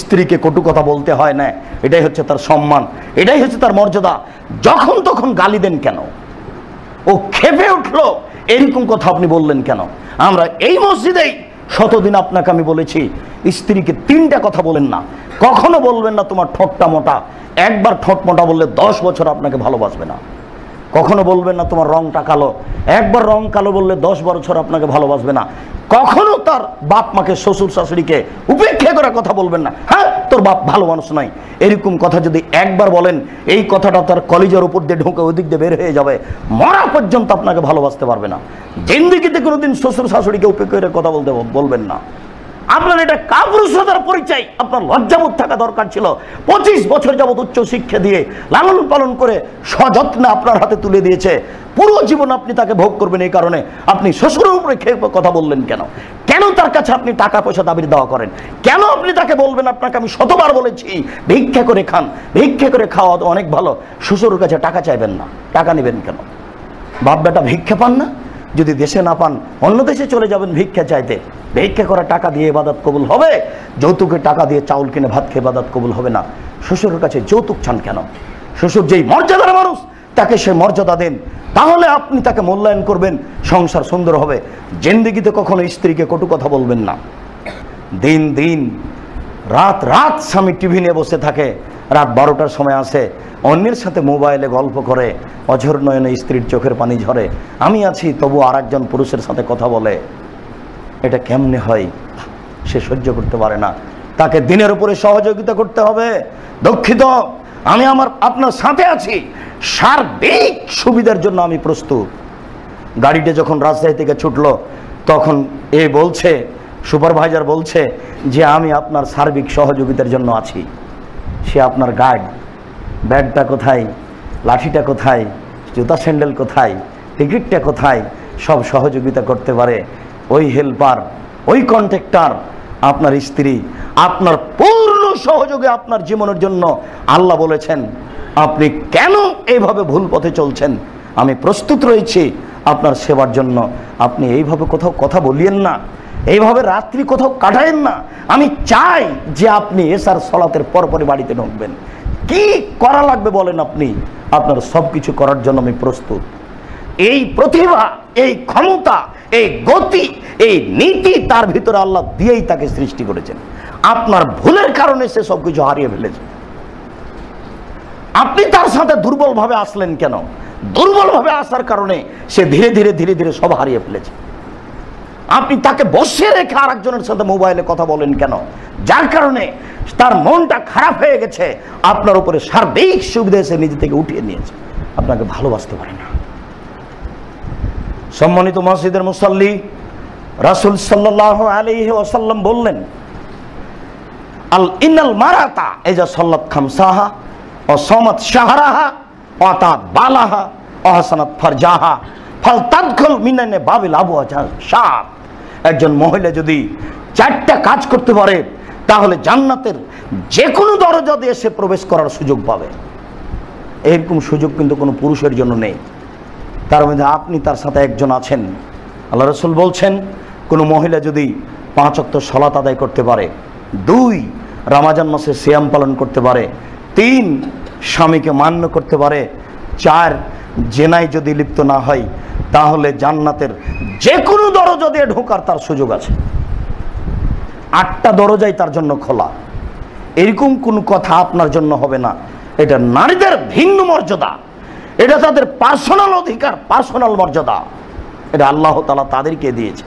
স্ত্রীকে কটু কথা বলতে হয় না, এটাই হচ্ছে তার সম্মান, এটাই হচ্ছে তার মর্যাদা। যখন তখন গালি দেন কেন? ও ক্ষেপে উঠলো, এরকম কথা আপনি বললেন কেন? আমরা এই মসজিদেই শতদিন আপনাকে আমি বলেছি, স্ত্রীকে 3টা কথা বলেন না। কখনো বলবেন না তোমার ঠোঁটটা মোটা। একবার ঠোঁট মোটা বললে 10 বছর আপনাকে ভালোবাসবে না। কখনো বলবেন না তোমার রংটা কালো। একবার রং কালো বললে 10 বছর আপনাকে ভালোবাসবে না। কখনো তার বাপ মাকে, শ্বশুর শাশুড়িকে উপেক্ষা করে কথা বলবেন না, হ্যাঁ তোর বাপ ভালো মানুষ নাই। এরকম কথা যদি একবার বলেন, এই কথাটা তার কলিজার উপর দিয়ে ঢুকে ওই দিক দিয়ে বের হয়ে যাবে, মরা পর্যন্ত আপনাকে ভালোবাসতে পারবে না। জিন্দেগিতে কোনোদিন শ্বশুর শাশুড়িকে উপেক্ষা করে কথা বলবেন না। আপনার এটা কাপুরুষতার পরিচয়। আপনার লজ্জাবোধ থাকা দরকার ছিল। 25 বছর যাবত উচ্চ শিক্ষা দিয়ে লালন পালন করে সযত্নে আপনার হাতে তুলে দিয়েছে। পুরো জীবন আপনি তাকে ভোগ করবেন, এই কারণে আপনি শ্বশুরের উপরে খেয়ে কথা বললেন কেন? কেন তার কাছে আপনি টাকা পয়সা দাবি দেওয়া করেন? কেন আপনি তাকে বলবেন, আপনাকে আমি শতবার বলেছি ভিক্ষা করে খান, ভিক্ষা করে খাওয়া তো অনেক ভালো, শ্বশুরের কাছে টাকা চাইবেন না। টাকা নেবেন কেন? বাপ বেটা ভিক্ষা পান না? যদি দেশে না পান অন্য দেশে চলে যাবেন ভিক্ষা চাইতে। ভিক্ষা করা টাকা দিয়ে ইবাদত কবুল হবে? যৌতুকের টাকা দিয়ে চাউল কিনে ভাত খেয়ে ইবাদত কবুল হবে না। শ্বশুরের কাছে যৌতুক চান কেন? শ্বশুর যেই মর্যাদার মানুষ, তাকে সে মর্যাদা দেন, তাহলে আপনি তাকে মূল্যায়ন করবেন, সংসার সুন্দর হবে। জিন্দেগিতে কখনো স্ত্রীকে কটু কথা বলবেন না। দিন দিন রাত রাত স্বামী টিভি নিয়ে বসে থাকে, রাত 12টার সময় আসে, অন্যের সাথে মোবাইলে গল্প করে, অঝর নয়নে স্ত্রীর চোখের পানি ঝরে। আমি আছি তবু আরেকজন পুরুষের সাথে কথা বলে। এটা কেমনে হয়? সে সহ্য করতে পারে না। তাকে দিনের উপরে সহযোগিতা করতে হবে। দুঃখিত, আমি আপনার সাথে আছি, সার্বিক সুবিধার জন্য আমি প্রস্তুত। গাড়িটা যখন রাজশাহী থেকে ছুটলো, তখন বলছে, সুপারভাইজার বলছে যে আমি আপনার সার্বিক সহযোগিতার জন্য আছি। সে আপনার গাইড। ব্যাগটা কোথায়, লাঠিটা কোথায়, জুতা স্যান্ডেল কোথায়, টিকিটটা কোথায়, সব সহযোগিতা করতে পারে ওই হেল্পার, ওই কন্ট্রাক্টর আপনার স্ত্রী। আপনার পূর্ণ সহযোগে আপনার জীবনের জন্য আল্লাহ বলেছেন, আপনি কেন এইভাবে ভুল পথে চলছেন? আমি প্রস্তুত রয়েছি আপনার সেবার জন্য। আপনি এইভাবে কোথাও কথা বলিয়েন না, এইভাবে রাত্রি কোথাও কাটায়েন না। আমি চাই যে আপনি এশার সালাতের পরপরই বাড়িতে ঢুকবেন। কি করা লাগবে বলেন আপনি, আপনার সব কিছু করার জন্য আমি প্রস্তুত। এই প্রতিভা, এই ক্ষমতা, এই গতি, এই নীতি তার ভিতরে আল্লাহ দিয়েই তাকে সৃষ্টি করেছেন। আপনার ভুলের কারণে সে সব কিছু হারিয়ে ফেলেছে। আপনি তার সাথে দুর্বলভাবে আসলেন কেন? দুর্বলভাবে আসার কারণে সে ধীরে ধীরে ধীরে ধীরে সব হারিয়ে ফেলেছে। আপনি তাকে বসে রেখে আরেকজনের সাথে মোবাইলে কথা বলেন কেন? যার কারণে তার মনটা খারাপ হয়ে গেছে। আপনার উপরে সার্বিক সুবিধা সে নিজে থেকে উঠিয়ে নিয়েছে, আপনাকে ভালোবাসতে পারে না। সম্মানিত মসজিদের মুসাল্লি, রাসূল সাল্লাল্লাহু আলাইহি ওয়াসাল্লাম বললেন, আল ইন্নাল মারাতা ইজা সাল্লাত খামসাহা ওয়া সামাত শাহরাহা ওয়া আতাত বালাহা ওয়া হাসানাত ফারজাহা ফালতাদখুল মিনানে বাবিল আবওয়াজা শাব। একজন মহিলা যদি 4টা কাজ করতে পারে, তাহলে জান্নাতের যে কোনো দরজা দিয়ে সে প্রবেশ করার সুযোগ পাবে। এরকম সুযোগ কিন্তু কোনো পুরুষের জন্য নেই। তার মধ্যে আপনি তার সাথে একজন আছেন। আল্লাহ রাসূল বলছেন, কোনো মহিলা যদি 5 ওয়াক্ত সালাত আদায় করতে পারে, 2 রমজান মাসে সিয়াম পালন করতে পারে, 3 স্বামীকে মান্য করতে পারে, 4 জেনায় যদি লিপ্ত না হয়, তাহলে জান্নাতের যে কোনো দরজা দিয়ে ঢোকার তার সুযোগ আছে। 8টা দরজাই তার জন্য খোলা। এরকম কোন কথা আপনার জন্য হবে না। এটা নারীদের ভিন্ন মর্যাদা, এটা তাদের পার্সোনাল অধিকার, পার্সোনাল মর্যাদা। এটা আল্লাহ তাআলা তাদেরকে দিয়েছে।